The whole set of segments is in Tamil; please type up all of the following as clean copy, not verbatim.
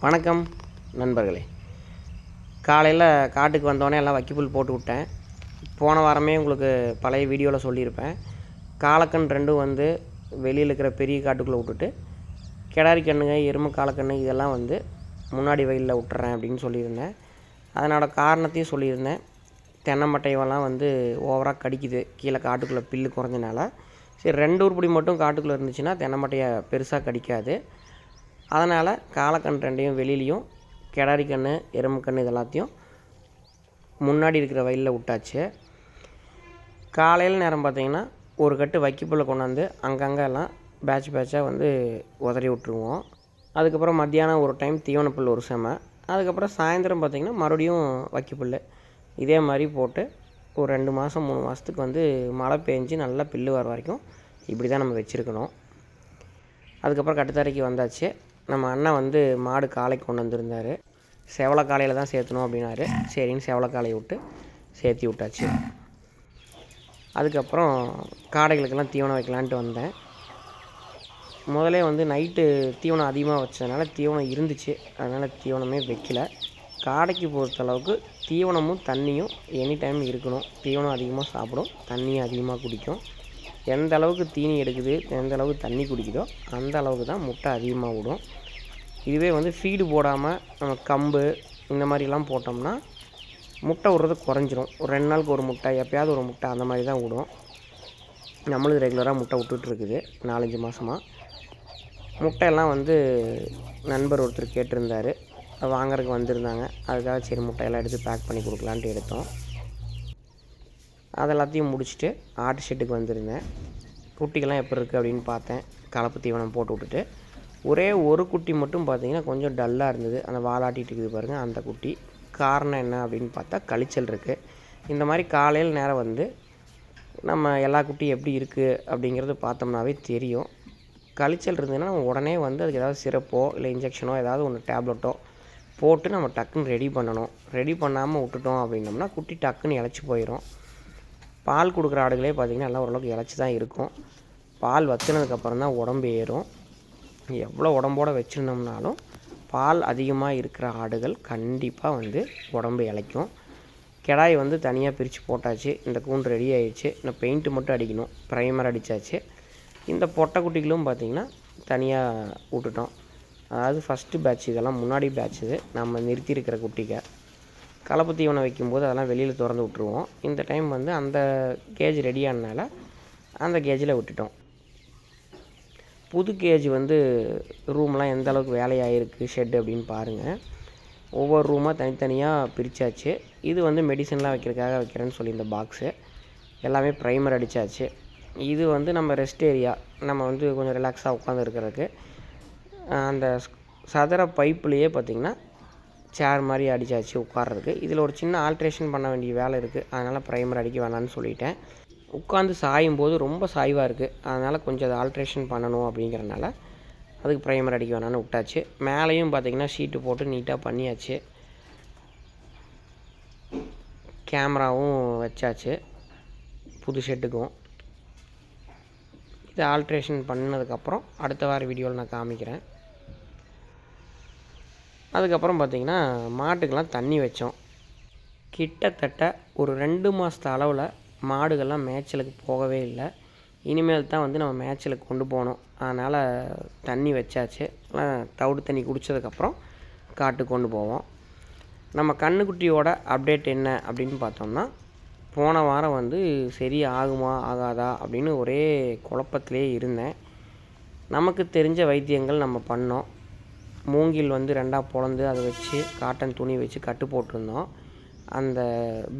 வணக்கம் நண்பர்களே. காலையில் காட்டுக்கு வந்தோடனே எல்லாம் வைக்கப்புல் போட்டு விட்டேன். போன வாரமே உங்களுக்கு பழைய வீடியோவில் சொல்லியிருப்பேன். காலக்கண் ரெண்டும் வந்து வெளியில் இருக்கிற பெரிய காட்டுக்குள்ளே விட்டுட்டு கிடாரி கண்ணுங்க, எருமை காலக்கண்ணு இதெல்லாம் வந்து முன்னாடி வயலில் விட்டுறேன் அப்படின்னு சொல்லியிருந்தேன். அதனோட காரணத்தையும் சொல்லியிருந்தேன். தென்னை மட்டையெல்லாம் வந்து ஓவராக கடிக்குது, கீழே காட்டுக்குள்ளே பில்லு குறைஞ்சனால. சரி, 2 உருப்படி மட்டும் காட்டுக்குள்ளே இருந்துச்சுன்னா தென்னை மட்டையை பெருசாக கடிக்காது. அதனால் காலக்கண் ரெண்டையும் வெளியிலையும், கிடாரி கன்று, எருமை கன்று இதெல்லாத்தையும் முன்னாடி இருக்கிற வயலில் விட்டாச்சு. காலையில் நேரம் பார்த்திங்கன்னா ஒரு கட்டு வைக்கப்புல்லை கொண்டாந்து அங்கங்கே எல்லாம் பேட்சாக வந்து உதறி விட்ருவோம். அதுக்கப்புறம் மத்தியானம் ஒரு டைம் தீவனப்புல் ஒரு செம. அதுக்கப்புறம் சாயந்தரம் பார்த்திங்கன்னா மறுபடியும் வைக்கப்புல் இதே மாதிரி போட்டு ஒரு 2 மாதம் 3 மாதத்துக்கு வந்து மழை பெஞ்சு நல்லா பில்லு வர வரைக்கும் இப்படி தான் நம்ம வச்சுருக்கணும். அதுக்கப்புறம் கட்டுத்தரைக்கு வந்தாச்சு. நம்ம அண்ணன் வந்து மாடு காலைக்கு கொண்டு வந்திருந்தார். செவலை காலையில் தான் சேர்த்தணும் அப்படின்னாரு. சரின்னு செவலை காலையை விட்டு சேர்த்தி விட்டாச்சு. அதுக்கப்புறம் காடைகளுக்கெல்லாம் தீவனம் வைக்கலான்ட்டு வந்தேன். முதலே வந்து நைட்டு தீவனம் அதிகமாக வச்சதுனால தீவனம் இருந்துச்சு, அதனால் தீவனமே வைக்கல. காடைக்கு பொறுத்தளவுக்கு தீவனமும் தண்ணியும் எனி டைம் இருக்கணும். தீவனம் அதிகமாக சாப்பிடும், தண்ணியும் அதிகமாக குடிக்கும். எந்த அளவுக்கு தீனி எடுக்குது, எந்த அளவுக்கு தண்ணி குடிக்குதோ அந்த அளவுக்கு தான் முட்டை அதிகமாக விடும். இதுவே வந்து ஃபீடு போடாமல் நம்ம கம்பு இந்த மாதிரிலாம் போட்டோம்னா முட்டை விட்றது குறைஞ்சிரும். ஒரு 2 நாளுக்கு ஒரு முட்டை, எப்போயாவது ஒரு முட்டை அந்த மாதிரி தான் விடும். நம்மளுக்கு ரெகுலராக முட்டை விட்டுட்ருக்குது 4-5 மாதமாக. முட்டையெல்லாம் வந்து நண்பர் ஒருத்தர் கேட்டிருந்தார், வாங்கறதுக்கு வந்திருந்தாங்க. அதுக்காக சரி முட்டையெல்லாம் எடுத்து பேக் பண்ணி கொடுக்கலான்ட்டு எடுத்தோம். அதெல்லாத்தையும் முடிச்சுட்டு ஆட்டு ஷெட்டுக்கு வந்திருந்தேன். குட்டிகள்லாம் எப்படி இருக்குது அப்படின்னு பார்த்தேன். கலப்பு தீவனம் போட்டு விட்டுட்டு ஒரே ஒரு குட்டி மட்டும் பார்த்திங்கன்னா கொஞ்சம் டல்லாக இருந்தது. அந்த வாலாட்டிகிட்டு இருக்குது பாருங்கள், அந்த குட்டி. காரணம் என்ன அப்படின்னு பார்த்தா கழிச்சல் இருக்குது. இந்த மாதிரி காலையில் நேரம் வந்து நம்ம எல்லா குட்டியும் எப்படி இருக்குது அப்படிங்கிறது பார்த்தோம்னாவே தெரியும். கழிச்சல் இருந்ததுன்னா நம்ம உடனே வந்து அதுக்கு ஏதாவது சிரப்போ இல்லை இன்ஜெக்ஷனோ ஏதாவது ஒன்று டேப்லெட்டோ போட்டு நம்ம டக்குன்னு ரெடி பண்ணணும். ரெடி பண்ணாமல் விட்டுட்டோம் அப்படின்னோம்னா குட்டி டக்குன்னு இளைச்சி போயிடும். பால் கொடுக்குற ஆடுகளே பார்த்திங்கன்னா எல்லாம் ஓரளவுக்கு இளைச்சி தான் இருக்கும். பால் வற்றினதுக்கப்புறம் தான் உடம்பு ஏறும். எவ்வளோ உடம்போடு வச்சுருந்தோம்னாலும் பால் அதிகமாக இருக்கிற ஆடுகள் கண்டிப்பாக வந்து உடம்பு இளைக்கும். கிடாய் வந்து தனியாக பிரித்து போட்டாச்சு. இந்த கூண்டு ரெடி ஆகிடுச்சு. இந்த பெயிண்ட்டு மட்டும் அடிக்கணும். ப்ரைமர் அடித்தாச்சு. இந்த பொட்டைக்குட்டிகளும் பார்த்திங்கன்னா தனியாக விட்டுட்டோம். அதாவது ஃபஸ்ட்டு பேட்ச், இதெல்லாம் முன்னாடி பேட்ச். இது நம்ம நிறுத்தியிருக்கிற குட்டிக்கு கலப்பு தீவனம் வைக்கும்போது அதெல்லாம் வெளியில் திறந்து விட்ருவோம். இந்த டைம் வந்து அந்த கேஜ் ரெடியானனால அந்த கேஜில் விட்டுட்டோம். புது கேஜ் வந்து ரூம்லாம் எந்த அளவுக்கு வேலையாகிருக்கு ஷெட் அப்படின்னு பாருங்கள். ஒவ்வொரு ரூமாக தனித்தனியாக பிரித்தாச்சு. இது வந்து மெடிசன்லாம் வைக்கிறதுக்காக வைக்கிறேன்னு சொல்லி இந்த பாக்ஸு எல்லாமே ப்ரைமர் அடித்தாச்சு. இது வந்து நம்ம ரெஸ்ட் ஏரியா, நம்ம வந்து கொஞ்சம் ரிலாக்ஸாக உட்காந்து இருக்கிறதுக்கு. அந்த சதுர பைப்புலேயே பார்த்திங்கன்னா சேர் மாதிரி அடித்தாச்சு உட்கார்றதுக்கு. இதில் ஒரு சின்ன ஆல்ட்ரேஷன் பண்ண வேண்டிய வேலை இருக்குது, அதனால் ப்ரைமர் அடிக்க வேணான்னு சொல்லிட்டேன். உட்காந்து சாயும் போது ரொம்ப சாய்வாக இருக்குது, அதனால் கொஞ்சம் அதை ஆல்ட்ரேஷன் பண்ணணும் அப்படிங்கிறனால அதுக்கு ப்ரைமர் அடிக்க வேணான்னு விட்டாச்சு. மேலேயும் பார்த்திங்கன்னா ஷீட்டு போட்டு நீட்டாக பண்ணியாச்சு. கேமராவும் வச்சாச்சு புது ஷெட்டுக்கும். இதை ஆல்ட்ரேஷன் பண்ணதுக்கப்புறம் அடுத்த வார வீடியோவில் நான் காமிக்கிறேன். அதுக்கப்புறம் பார்த்திங்கன்னா மாட்டுக்கெல்லாம் தண்ணி வச்சோம். கிட்டத்தட்ட ஒரு 2 மாதத்து அளவில் மாடுகள்லாம் மேய்ச்சலுக்கு போகவே இல்லை. இனிமேல் தான் வந்து நம்ம மேய்ச்சலுக்கு கொண்டு போகணும். அதனால் தண்ணி வச்சாச்சு. தவிடு தண்ணி குடித்ததுக்கப்புறம் காட்டுக்கு கொண்டு போவோம். நம்ம கன்றுக்குட்டியோட அப்டேட் என்ன அப்படின்னு பார்த்தோம்னா, போன வாரம் வந்து சரி ஆகுமா ஆகாதா அப்படின்னு ஒரே குழப்பத்திலே இருந்தேன். நமக்கு தெரிஞ்ச வைத்தியங்கள் நம்ம பண்ணோம். மூங்கில் வந்து 2ஆக பொளந்து அதை வச்சு காட்டன் துணி வச்சு கட்டு போட்டிருந்தோம். அந்த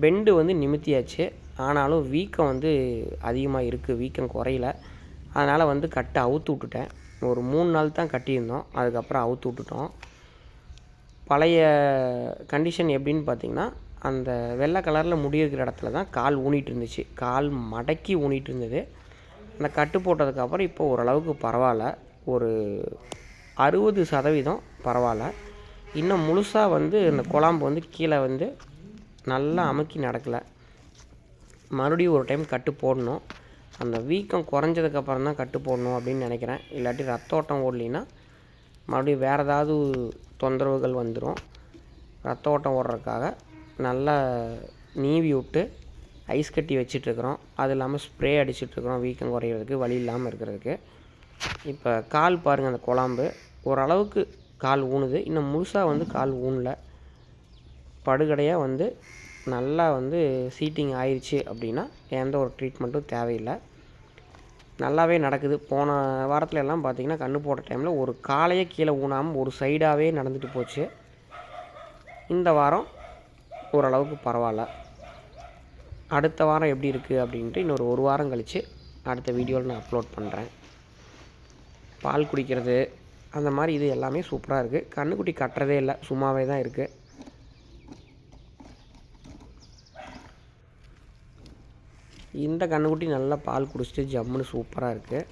பெண்டு வந்து நிமித்தியாச்சு. ஆனாலும் வீக்கம் வந்து அதிகமாக இருக்குது, வீக்கம் குறையல. அதனால் வந்து கட்டை அவுத்து விட்டுட்டேன். ஒரு 3 நாள் தான் கட்டியிருந்தோம், அதுக்கப்புறம் அவுத்து விட்டுட்டோம். பழைய கண்டிஷன் எப்படின்னு பார்த்திங்கன்னா, அந்த வெள்ளை கலரில் முடி இருக்கிற இடத்துல தான் கால் ஊனிகிட்டு இருந்துச்சு. கால் மடக்கி ஊனிகிட்டு இருந்தது. அந்த கட்டு போட்டதுக்கப்புறம் இப்போ ஓரளவுக்கு பரவாயில்ல. ஒரு 60% பரவாயில்ல. இன்னும் முழுசாக வந்து இந்த குழாம்பு வந்து கீழே வந்து நல்லா அமுக்கி நடக்கலை. மறுபடியும் ஒரு டைம் கட்டு போடணும். அந்த வீக்கம் குறைஞ்சதுக்கப்புறம் தான் கட்டு போடணும் அப்படின்னு நினைக்கிறேன். இல்லாட்டி ரத்தோட்டம் ஓடலின்னா மறுபடியும் வேறு ஏதாவது தொந்தரவுகள் வந்துடும். ரத்த ஓட்டம் ஓடுறதுக்காக நல்லா நீவி விட்டு ஐஸ் கட்டி வச்சிட்ருக்குறோம். அது இல்லாமல் ஸ்ப்ரே அடிச்சிட்ருக்குறோம் வீக்கம் குறையிறதுக்கு, வலி இல்லாமல் இருக்கிறதுக்கு. இப்போ கால் பாருங்கள், அந்த குழம்பு ஓரளவுக்கு கால் ஊனுது. இன்னும் முழுசாக வந்து கால் ஊனல. படுகடையாக வந்து நல்லா வந்து சீட்டிங் ஆயிடுச்சு அப்படின்னா எந்த ஒரு ட்ரீட்மெண்ட்டும் தேவையில்லை. நல்லாவே நடக்குது. போன வாரத்தில் எல்லாம் பார்த்திங்கன்னா கன்று போட்ட டைமில் ஒரு காலையே கீழே ஊனாமல் ஒரு சைடாகவே நடந்துட்டு போச்சு. இந்த வாரம் ஓரளவுக்கு பரவாயில்ல. அடுத்த வாரம் எப்படி இருக்குது அப்படின்ட்டு இன்னொரு ஒரு வாரம் கழித்து அடுத்த வீடியோவில் நான் அப்லோட் பண்ணுறேன். பால் குடிக்கிறது அந்த மாதிரி இது எல்லாமே சூப்பராக இருக்குது. கன்றுக்குட்டி கட்டுறதே இல்லை, சும்மாவே தான் இருக்குது. இந்த கன்றுக்குட்டி நல்லா பால் குடிச்சிட்டு ஜம்முன்னு சூப்பராக இருக்குது.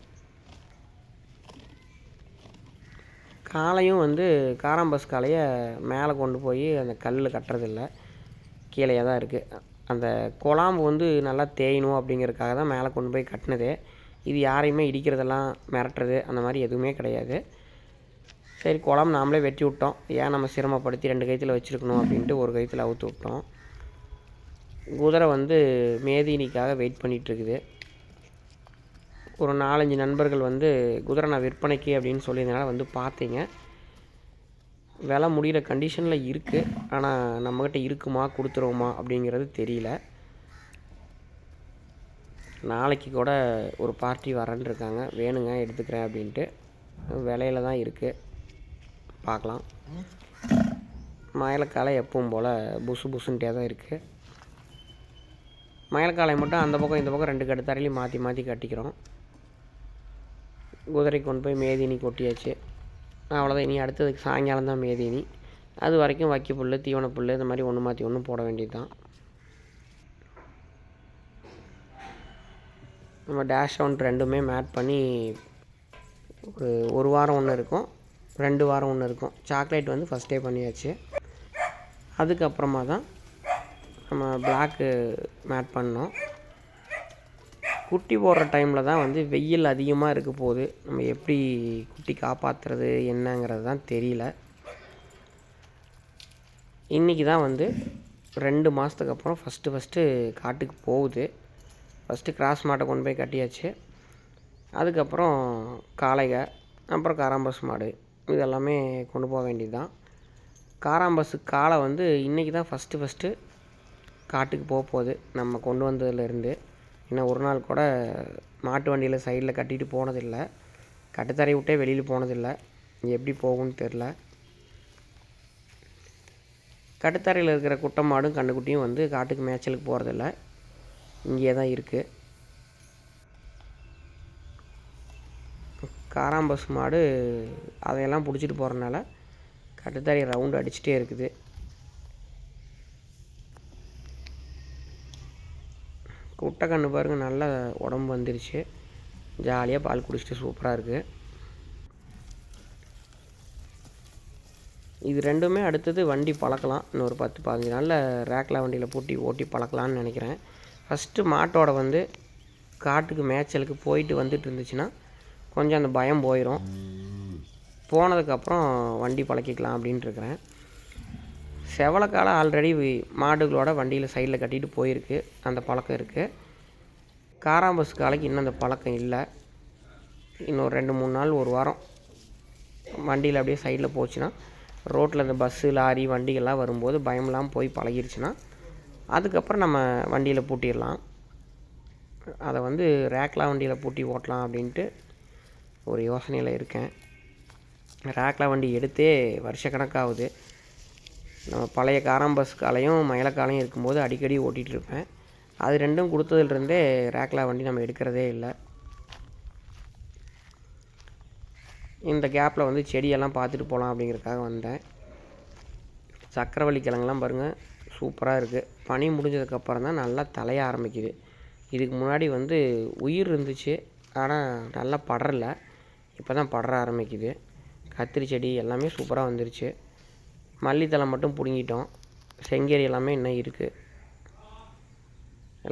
காலையும் வந்து காராம்பஸ் காலையை மேலே கொண்டு போய் அந்த கல்லில் கட்டுறதில்ல, கீழே தான் இருக்குது. அந்த குழாம்பு வந்து நல்லா தேயணும் அப்படிங்கிறதுக்காக தான் மேலே கொண்டு போய் கட்டினதே. இது யாரையுமே இடிக்கிறதெல்லாம் மிரட்டுறது அந்த மாதிரி எதுவுமே கிடையாது. சரி, குழம்பு நாமளே வெட்டி விட்டோம், ஏன் நம்ம சிரமப்படுத்தி 2 கயிற்றுல வச்சுருக்கணும் அப்படின்ட்டு ஒரு கயிற்றுல அவுத்து விட்டோம். குதிரை வந்து மேதினிக்காக வெயிட் பண்ணிகிட்ருக்குது. ஒரு 4-5 நண்பர்கள் வந்து குதிரை நான் விற்பனைக்கு அப்படின்னு சொல்லியிருந்தனால வந்து பார்த்தீங்க. விலை முடிகிற கண்டிஷனில் இருக்குது. ஆனால் நம்மக்கிட்ட இருக்குமா, கொடுத்துருவோமா அப்படிங்கிறது தெரியல. நாளைக்கு கூட ஒரு பார்ட்டி வரேன்னு இருக்காங்க, வேணுங்க எடுத்துக்கிறேன் அப்படின்ட்டு. விலையில தான் இருக்குது, பார்க்கலாம். மயிலக்காலை எப்பவும் போல் புசு புசுன்ட்டே தான் இருக்குது. மயிலக்காலை மட்டும் அந்த பக்கம் இந்த பக்கம் 2 கடுத்தாரையிலையும் மாற்றி மாற்றி கட்டிக்கிறோம். குதிரைக்கு கொண்டு போய் மேதினி கொட்டியாச்சு. அவ்வளோதான். இனி அடுத்ததுக்கு சாயங்காலம் தான் மேதினி. அது வரைக்கும் வைக்க புல், தீவன புல் இந்த மாதிரி ஒன்று மாற்றி ஒன்று போட வேண்டியது தான். நம்ம டேஷ் அவுண்ட் 2மே மேட் பண்ணி ஒரு வாரம் ஒன்று இருக்கும், 2 வாரம் ஒன்று இருக்கும். சாக்லேட் வந்து ஃபஸ்ட்டே பண்ணியாச்சு. அதுக்கப்புறமா தான் நம்ம பிளாக்கு மேட் பண்ணோம். குட்டி போடுற டைமில் தான் வந்து வெயில் அதிகமாக இருக்க போகுது. நம்ம எப்படி குட்டி காப்பாற்றுறது என்னங்கிறது தான் தெரியல. இன்றைக்கி தான் வந்து 2 மாதத்துக்கு அப்புறம் ஃபஸ்ட்டு காட்டுக்கு போகுது. ஃபஸ்ட்டு கிராஸ் மாட்டை கொண்டு போய் கட்டியாச்சு. அதுக்கப்புறம் காளைக, அப்புறம் காராம்பஸ் மாடு, இதெல்லாமே கொண்டு போக வேண்டியது தான். காராம்பஸு காளை வந்து இன்றைக்கி தான் ஃபஸ்ட்டு காட்டுக்கு போகுது. நம்ம கொண்டு வந்ததுலேருந்து இன்னும் ஒரு நாள் கூட மாட்டு வண்டியில் சைடில் கட்டிட்டு போனதில்லை. கட்டுத்தரையை விட்டே வெளியில் போனதில்லை. எப்படி போகும்னு தெரில. கட்டுத்தரையில் இருக்கிற குட்டை மாடும் கன்றுக்குட்டியும் வந்து காட்டுக்கு மேய்ச்சலுக்கு போகிறதில்ல, இங்கே தான் இருக்குது. காராம்பஸ் மாடு அதையெல்லாம் பிடிச்சிட்டு போகிறனால கட்டுத்தரையை ரவுண்டு அடிச்சுட்டே இருக்குது. குட்டை கன்று பாருங்கள், நல்லா உடம்பு வந்துருச்சு, ஜாலியாக பால் குடிச்சிட்டு சூப்பராக இருக்குது. இது 2மே அடுத்தது வண்டி பழக்கலாம். இன்னொரு 10-15 நாளில் ரேக்லா வண்டியில் ஓட்டி பழக்கலான்னு நினைக்கிறேன். ஃபஸ்ட்டு மாட்டோட வந்து காட்டுக்கு மேய்ச்சலுக்கு போயிட்டு வந்துட்டு இருந்துச்சுன்னா கொஞ்சம் அந்த பயம் போயிடும். போனதுக்கப்புறம் வண்டி பழக்கிக்கலாம் அப்படின்ட்டு இருக்கிறேன். செவலக்காலை ஆல்ரெடி மாடுகளோட வண்டியில் சைடில் கட்டிட்டு போயிருக்கு, அந்த பழக்கம் இருக்குது. காராம்பஸ் காலைக்கு இன்னும் அந்த பழக்கம் இல்லை. இன்னொரு 2-3 நாள், ஒரு வாரம் வண்டியில் அப்படியே சைடில் போச்சுன்னா, ரோட்டில் இந்த பஸ்ஸு, லாரி, வண்டிகள்லாம் வரும்போது பயம்லாம் போய் பழகிருச்சுன்னா அதுக்கப்புறம் நம்ம வண்டியில் பூட்டிடலாம். அதை வந்து ரேக்லா வண்டியில் பூட்டி ஓட்டலாம் அப்படின்ட்டு ஒரு யோசனையில் இருக்கேன். ரேக்லா வண்டி எடுத்தே வருஷக்கணக்காகுது. நம்ம பழைய காராம்பஸ் காலையும் மயிலக்காலையும் இருக்கும்போது அடிக்கடி ஓட்டிகிட்டு இருப்பேன். அது 2ம் கொடுத்ததுலேருந்தே ரேக்லா வண்டி நம்ம எடுக்கிறதே இல்லை. இந்த கேப்பில் வந்து செடியெல்லாம் பார்த்துட்டு போகலாம் அப்படிங்கிறதுக்காக வந்தேன். சக்கரவள்ளி கிழங்குலாம் பாருங்கள், சூப்பராக இருக்குது. பனி முடிஞ்சதுக்கப்புறம் தான் நல்லா தலைய ஆரம்பிக்குது. இதுக்கு முன்னாடி வந்து உயிர் இருந்துச்சு, ஆனால் நல்லா படரல. இப்போ தான் படர ஆரம்பிக்குது. கத்திரி செடி எல்லாமே சூப்பராக வந்துருச்சு. மல்லித்தலை மட்டும் பிடுங்கிட்டோம். செங்கேரி எல்லாமே இன்னும் இருக்குது.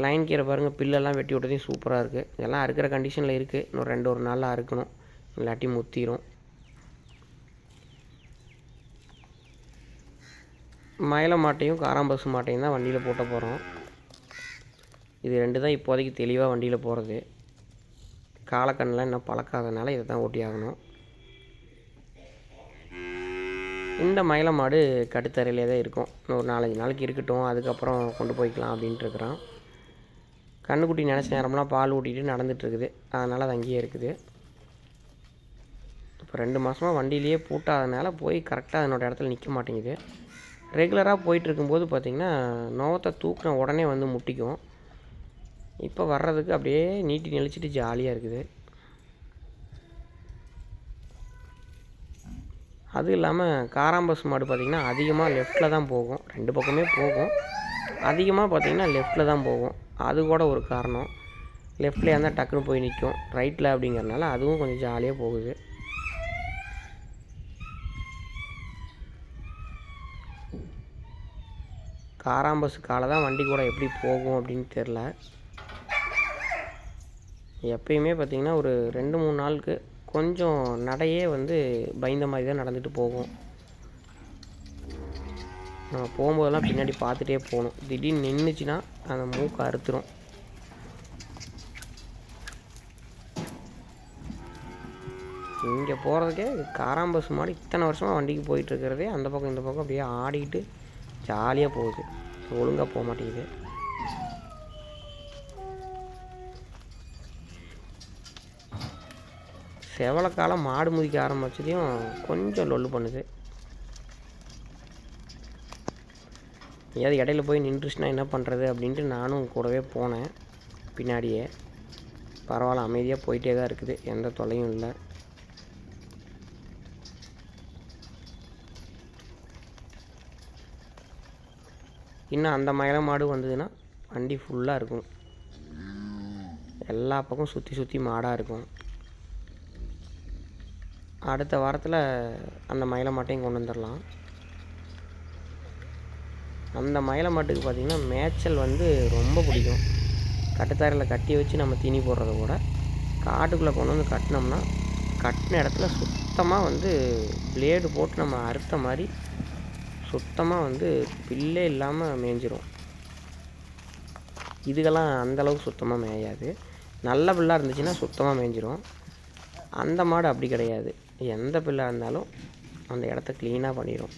லைன் கீரை பாருங்கள், பில்லெல்லாம் வெட்டி விட்டதையும் சூப்பராக இருக்குது. இதெல்லாம் அறுக்கிற கண்டிஷனில் இருக்குது. இன்னும் 2 நாளில் அறுக்கணும், இல்லாட்டி முத்திரும். மயில மாட்டையும் காராம்பசு மாட்டையும் தான் வண்டியில் போட்ட போகிறோம். இது 2 தான் இப்போதைக்கு தெளிவாக வண்டியில் போகிறது. காலக்கண்ணெலாம் இன்னும் பழக்காதனால இதை தான் ஓட்டி ஆகணும். இந்த மயில மாடு கட்டுத்தரையிலே தான் இருக்கும். ஒரு 4-5 நாளைக்கு இருக்கட்டும், அதுக்கப்புறம் கொண்டு போய்க்கலாம் அப்படின்ட்டு இருக்கிறோம். கன்றுக்குட்டி நினச்ச நேரம்லாம் பால் ஊட்டிகிட்டு நடந்துகிட்ருக்குது, அதனால் அது அங்கேயே இருக்குது. இப்போ 2 மாதமாக வண்டியிலேயே பூட்டாதனால போய் கரெக்டாக அதனோட இடத்துல நிற்க மாட்டேங்குது. ரெகுலராக போயிட்டுருக்கும்போது பார்த்திங்கன்னா நோகத்தை தூக்கின உடனே வந்து முட்டிக்கும். இப்போ வர்றதுக்கு அப்படியே நீட்டி நெளிச்சிட்டு ஜாலியாக இருக்குது. அதுவும் இல்லாமல் காராம்பசு மாடு பார்த்திங்கன்னா அதிகமாக லெஃப்ட்டில் தான் போகும். 2 பக்கமே போகும், அதிகமாக பார்த்திங்கன்னா லெஃப்ட்டில் தான் போகும். அது கூட ஒரு காரணம். லெஃப்ட்லேயே இருந்தால் டக்குன்னு போய் நிற்கும், ரைட்டில் அப்படிங்கிறனால அதுவும் கொஞ்சம் ஜாலியாக போகுது. காராம்பசு காலை தான் வண்டி கூட எப்படி போகும் அப்படின்னு தெரில. எப்பயுமே பார்த்திங்கன்னா ஒரு 2-3 நாளுக்கு கொஞ்சம் நடையே வந்து பயந்த மாதிரி தான் நடந்துட்டு போகும். நம்ம போகும்போதெல்லாம் பின்னாடி பார்த்துட்டே போகணும். திடீர்னு நின்றுச்சுன்னா அந்த மூக்கை அறுத்துரும். இங்கே போகிறதுக்கே காராம்பசு மாடு இத்தனை வருஷமாக வண்டிக்கு போயிட்டுருக்கிறதே அந்த பக்கம் இந்த பக்கம் அப்படியே ஆடிக்கிட்டு ஜாலியாக போகுது. ஒழுங்காக போக மாட்டேங்குது. செவலக்காலம் மாடு முதிக்க ஆரம்பிச்சதையும் கொஞ்சம் லொல்லு பண்ணுது. ஏதாவது இடையில போய் நின்றுச்சுன்னா என்ன பண்ணுறது அப்படின்ட்டு நானும் கூடவே போனேன் பின்னாடியே. பரவாயில்ல, அமைதியாக போயிட்டே தான் இருக்குது, எந்த தொல்லையும் இல்லை. இன்னும் அந்த மயில மாடு வந்ததுன்னா வண்டி ஃபுல்லாக இருக்கும். எல்லா பக்கம் சுற்றி சுற்றி மாடாக இருக்கும். அடுத்த வாரத்தில் அந்த மயில மாட்டையும் கொண்டு வந்துடலாம். அந்த மயில மாட்டுக்கு பார்த்திங்கன்னா மேய்ச்சல் வந்து ரொம்ப பிடிக்கும். கட்டுத்தாரையில் கட்டி வச்சு நம்ம தீனி போடுறத கூட காட்டுக்குள்ளே கொண்டு வந்து கட்டினோம்னா கட்டின இடத்துல சுத்தமாக வந்து பிளேடு போட்டு நம்ம அறுத்த மாதிரி சுத்தமாக வந்து பில்லே இல்லாமல் மேய்ஞ்சிரும். இதுக்கெல்லாம் அந்தளவுக்கு சுத்தமாக மேயாது. நல்ல பில்லாக இருந்துச்சுன்னா சுத்தமாக மேய்ஞ்சிரும். அந்த மாடு அப்படி கிடையாது, எந்த பில்லாக இருந்தாலும் அந்த இடத்த க்ளீனாக பண்ணிடும்.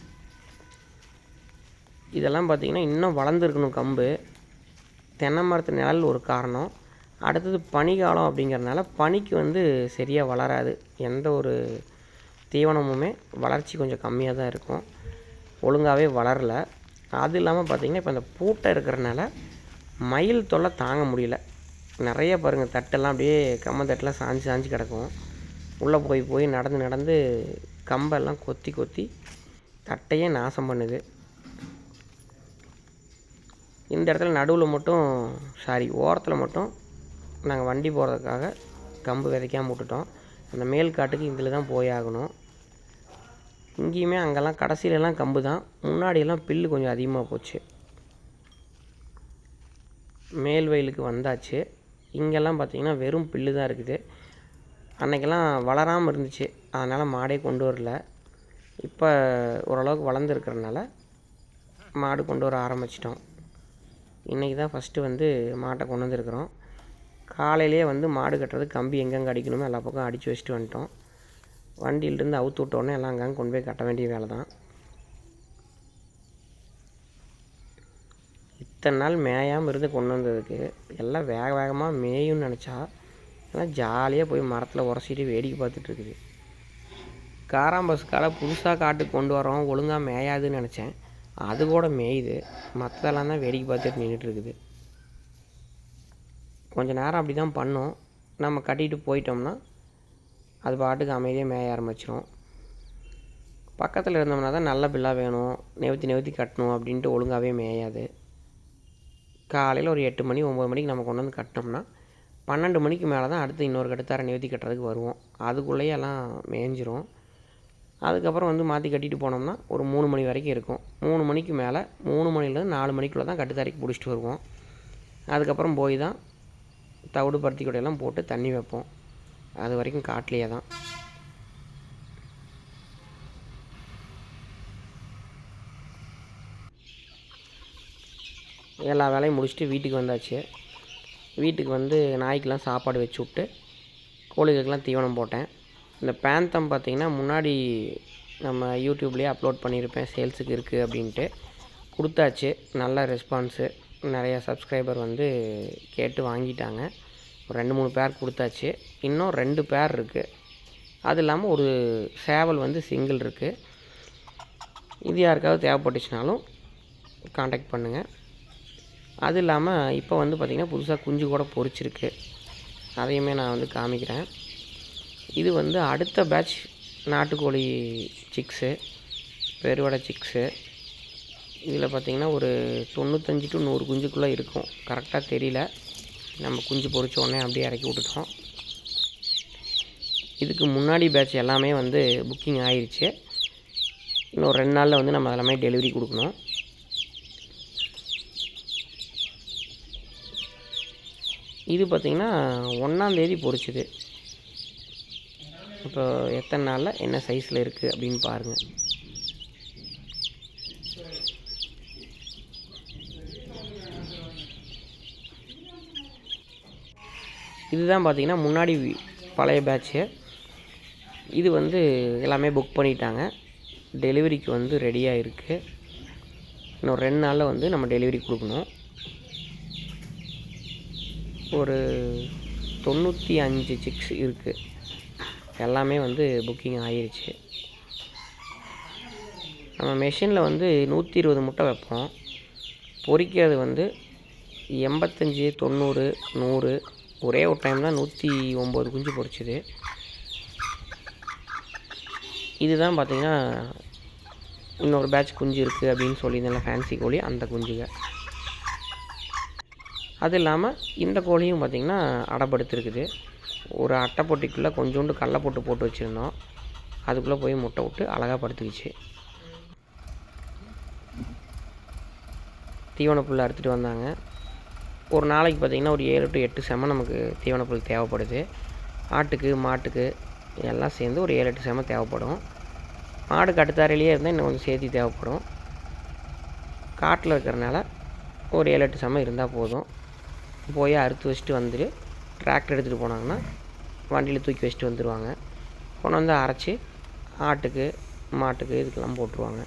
இதெல்லாம் பார்த்திங்கன்னா இன்னும் வளர்ந்துருக்கணும் கம்பு. தென்னை மரத்து நிழல் ஒரு காரணம். அடுத்தது பனிக்காலம் அப்படிங்கிறதுனால பனிக்கு வந்து சரியாக வளராது. எந்த ஒரு தீவனமுமே வளர்ச்சி கொஞ்சம் கம்மியாக தான் இருக்கும், ஒழுங்காகவே வளரல. அது இல்லாமல் பார்த்திங்கன்னா இப்போ அந்த பூட்டை இருக்கிறனால மயில் தொல்லை தாங்க முடியல. நிறைய பாருங்கள் தட்டெல்லாம் அப்படியே கம்மந்தட்டெலாம் சாஞ்சு சாஞ்சு கிடக்கும். உள்ளே போய் போய் நடந்து நடந்து கம்பெல்லாம் கொத்தி கொத்தி தட்டையே நாசம் பண்ணுது. இந்த இடத்துல நடுவில் மட்டும் ஓரத்தில் மட்டும் நாங்கள் வண்டி போகிறதுக்காக கம்பு விதைக்காமல் விட்டுட்டோம். அந்த மேல் காட்டுக்கு இதில் தான் போய் ஆகணும். இங்கேயுமே அங்கெல்லாம் கடைசியிலலாம் கம்பு தான், முன்னாடியெல்லாம் புல்லு கொஞ்சம் அதிகமாக போச்சு. மேல் வயலுக்கு வந்தாச்சு. இங்கெல்லாம் பார்த்திங்கன்னா வெறும் புல்லு தான் இருக்குது. அன்றைக்கெல்லாம் வளராமல் இருந்துச்சு, அதனால் மாடே கொண்டு வரல. இப்போ ஓரளவுக்கு வளர்ந்துருக்கிறதுனால மாடு கொண்டு வர ஆரம்பிச்சிட்டோம். இன்றைக்கி தான் ஃபஸ்ட்டு வந்து மாட்டை கொண்டு வந்துருக்குறோம். காலையிலே வந்து மாடு கட்டுறது கம்பி எங்கெங்கே அடிக்கணுமோ எல்லா பக்கம் அடித்து வச்சுட்டு வந்துட்டோம். வண்டியிலிருந்து அவுத்து விட்டோடனே எல்லாம் அங்கங்கே கொண்டு போய் கட்ட வேண்டிய வேலை தான். இத்தனை நாள் மேயாமல் இருந்து கொண்டு வந்ததுக்கு எல்லாம் வேக வேகமாக மேயும்னு நினச்சா எல்லாம் ஜாலியாக போய் மரத்தில் உரசிட்டு வேடிக்கை பார்த்துட்ருக்குது. காராம்பசுக்கால புதுசாக காட்டுக்கு கொண்டு வரோம், ஒழுங்காக மேயாதுன்னு நினச்சேன். அது கூட மேயுது, மற்றதெல்லாம் தான் வேடிக்கை பார்த்துட்டு நின்றுட்டுருக்குது. கொஞ்சம் நேரம் அப்படி தான் பண்ணோம். நம்ம கட்டிட்டு போயிட்டோம்னா அது பாட்டுக்கு அமைதியாக மேய ஆரம்பிச்சிடும். பக்கத்தில் இருந்தோம்னா தான் நல்ல பில்லாக வேணும், நெவுத்தி கட்டணும் அப்படின்ட்டு ஒழுங்காகவே மேயாது. காலையில் ஒரு 8 மணி 9 மணிக்கு நம்ம கொண்டு வந்து கட்டினோம்னா 12 மணிக்கு மேலே தான் அடுத்து இன்னொரு கட்டுத்தாரை நிறுத்தி கட்டுறதுக்கு வருவோம். அதுக்குள்ளேயே எல்லாம் மேய்ஞ்சிரும். அதுக்கப்புறம் வந்து மாற்றி கட்டிட்டு போனோம்னா ஒரு 3 மணி வரைக்கும் இருக்கும். 3 மணிக்கு மேலே 3 மணிலேருந்து 4 மணிக்குள்ளே தான் கட்டுத்தாரைக்கு பிடிச்சிட்டு வருவோம். அதுக்கப்புறம் போய் தான் தவிடு பருத்தி கொடையெல்லாம் போட்டு தண்ணி வைப்போம். அது வரைக்கும் காட்டிலேயே தான். எல்லா வேலையும் முடிச்சுட்டு வீட்டுக்கு வந்தாச்சு. வீட்டுக்கு வந்து நாய்க்கெலாம் சாப்பாடு வச்சு விட்டு கோழிகளுக்கெலாம் தீவனம் போட்டேன். இந்த பேந்தம் பார்த்திங்கன்னா முன்னாடி நம்ம யூடியூப்லேயே அப்லோட் பண்ணியிருப்பேன், சேல்ஸுக்கு இருக்குது அப்படின்ட்டு. கொடுத்தாச்சு. நல்ல ரெஸ்பான்ஸு. நிறையா சப்ஸ்கிரைபர் வந்து கேட்டு வாங்கிட்டாங்க. ஒரு 2-3 பேர் கொடுத்தாச்சு. இன்னும் 2 பேர் இருக்குது. அது இல்லாமல் ஒரு சேவல் வந்து சிங்கிள் இருக்குது. இது யாருக்காவது தேவைப்பட்டுச்சுனாலும் காண்டாக்ட் பண்ணுங்கள். அது இல்லாமல் இப்போ வந்து பார்த்திங்கன்னா புதுசாக குஞ்சு கூட பொரிச்சிருக்கு. அதையுமே நான் வந்து காமிக்கிறேன். இது வந்து அடுத்த பேட்ச் நாட்டுக்கோழி சிக்ஸு, பெருவடை சிக்ஸு. இதில் பார்த்திங்கன்னா ஒரு 95 to 100 குஞ்சுக்குள்ளே இருக்கும். கரெக்டாக தெரியல. நம்ம குஞ்சு பொரிச்ச உடனே அப்படியே இறக்கி விட்டுட்டோம். இதுக்கு முன்னாடி பேட்ச் எல்லாமே வந்து புக்கிங் ஆயிடுச்சு. இன்னும் 2 நாளில் வந்து நம்ம எல்லாமே டெலிவரி கொடுக்கணும். இது பார்த்திங்கன்னா 1ஆம் தேதி பொரிச்சுது. இப்போ எத்தனை நாளில் என்ன சைஸில் இருக்குது அப்படின்னு பாருங்கள். இதுதான் பார்த்திங்கன்னா முன்னாடி பழைய பேட்ச்சு. இது வந்து எல்லாமே புக் பண்ணிட்டாங்க. டெலிவரிக்கு வந்து ரெடியாக இருக்குது. இன்னும் 2 நாளில் வந்து நம்ம டெலிவரி கொடுக்கணும். ஒரு 95 சிக்ஸ் இருக்குது. எல்லாமே வந்து புக்கிங் ஆகிருச்சு. நம்ம மெஷினில் வந்து 120 முட்டை வைப்போம். பொரிக்கிறது வந்து 85, 90, 100. ஒரே ஒரு டைம் தான் 109 குஞ்சு பொரிச்சுது. இதுதான் பார்த்திங்கன்னா இன்னொரு பேட்ச் குஞ்சு இருக்குது அப்படின்னு சொல்லியிருந்தேன், ஃபேன்சி கோழி, அந்த குஞ்சுங்க. அது இல்லாமல் இந்த கோழியும் பார்த்திங்கன்னா அடைப்படுத்திருக்குது. ஒரு அட்டைப்பொட்டிக்குள்ளே கொஞ்சோண்டு கடலை போட்டு வச்சுருந்தோம். அதுக்குள்ளே போய் முட்டை விட்டு அழகாக படுத்துக்கிச்சு. தீவனப்புல் அறுத்துட்டு வந்தாங்க. ஒரு நாளைக்கு பார்த்திங்கன்னா ஒரு 7 to 8 செம நமக்கு தீவனப்புல் தேவைப்படுது. ஆட்டுக்கு மாட்டுக்கு எல்லாம் சேர்ந்து ஒரு 7-8 செம தேவைப்படும். மாடு கட்டுத்தாரையிலேயே இருந்தால் இன்னும் கொஞ்சம் சேர்த்து தேவைப்படும். காட்டில் இருக்கிறனால ஒரு 7-8 செம இருந்தால் போதும். போய் அறுத்து வச்சுட்டு வந்துட்டு டிராக்டர் எடுத்துகிட்டு போனாங்கன்னா வண்டியில் தூக்கி வச்சுட்டு வந்துடுவாங்க. கொண்டு வந்து அரைச்சி ஆட்டுக்கு மாட்டுக்கு இதுக்கெல்லாம் போட்டுருவாங்க.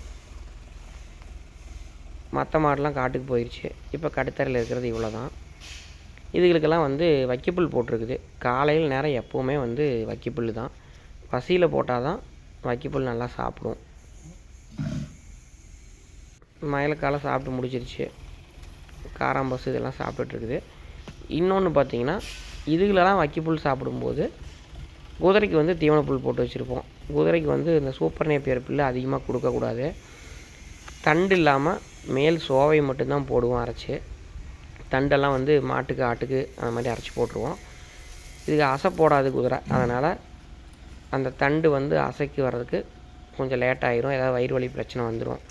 மற்ற மாடெலாம் காட்டுக்கு போயிடுச்சு. இப்போ கட்டுத்தரையில் இருக்கிறது இவ்வளோ தான். இதுகளுக்கெல்லாம் வந்து வைக்கப்புல் போட்டிருக்குது. காலையில் நேரம் எப்போவுமே வந்து வைக்கப்புல் தான். பசியில் போட்டால் தான் வைக்கப்புல் நல்லா சாப்பிடும். மயிலக்காலை சாப்பிட்டு முடிச்சிருச்சு. காராம்பசு இதெல்லாம் சாப்பிட்டுட்ருக்குது. இன்னொன்று பார்த்திங்கன்னா இதுகளெல்லாம் வைக்கப்புல் சாப்பிடும்போது குதிரைக்கு வந்து தீவனப்புல் போட்டு வச்சுருப்போம். குதிரைக்கு வந்து இந்த சூப்பர் நேப்பியர் புல் அதிகமாக கொடுக்கக்கூடாது. தண்டு இல்லாமல் மேல் சோவை மட்டும்தான் போடுவோம் அரைச்சி. தண்டெல்லாம் வந்து மாட்டுக்கு ஆட்டுக்கு அந்த மாதிரி அரைச்சி போட்டுருவோம். இதுக்கு அசை போடாது குதிரை. அதனால் அந்த தண்டு வந்து அசைக்கு வர்றதுக்கு கொஞ்சம் லேட் ஆகிரும். ஏதாவது வயிறு வலி பிரச்சனை வந்துடும்.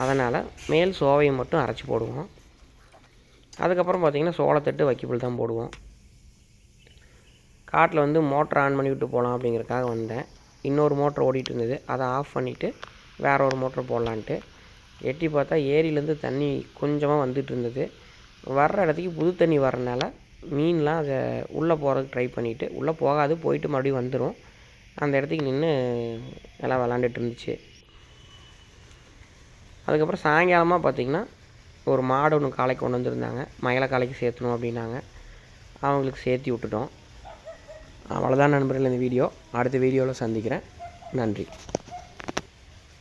அதனால் மேல் சோவையை மட்டும் அரைச்சி போடுவோம். அதுக்கப்புறம் பார்த்திங்கன்னா சோளத்தட்டு வைக்கப்புல் தான் போடுவோம். காட்டில் வந்து மோட்டர் ஆன் பண்ணி விட்டு போகலாம் அப்படிங்கிறதுக்காக வந்தேன். இன்னொரு மோட்டர் ஓடிட்டு இருந்தது. அதை ஆஃப் பண்ணிவிட்டு வேறு ஒரு மோட்டர் போடலான்ட்டு எட்டி பார்த்தா ஏரியிலேருந்து தண்ணி கொஞ்சமாக வந்துட்டு இருந்தது. வர்ற இடத்துக்கு புது தண்ணி வர்றதுனால மீன்லாம் அதை உள்ளே போகிறதுக்கு ட்ரை பண்ணிவிட்டு, உள்ளே போகாது, போயிட்டு மறுபடியும் வந்துடும். அந்த இடத்துக்கு நின்று எல்லாம் விளாண்டுட்டு இருந்துச்சு. அதுக்கப்புறம் சாயங்காலமாக பார்த்திங்கன்னா ஒரு மாடு ஒன்று காலைக்கு கொண்டு வந்துருந்தாங்க. மயிலை காலைக்கு சேர்த்தணும் அப்படின்னாங்க. அவங்களுக்கு சேர்த்தி விட்டுட்டோம். அவ்வளோதான் நண்பர்கள் இந்த வீடியோ. அடுத்த வீடியோவில் சந்திக்கிறேன். நன்றி.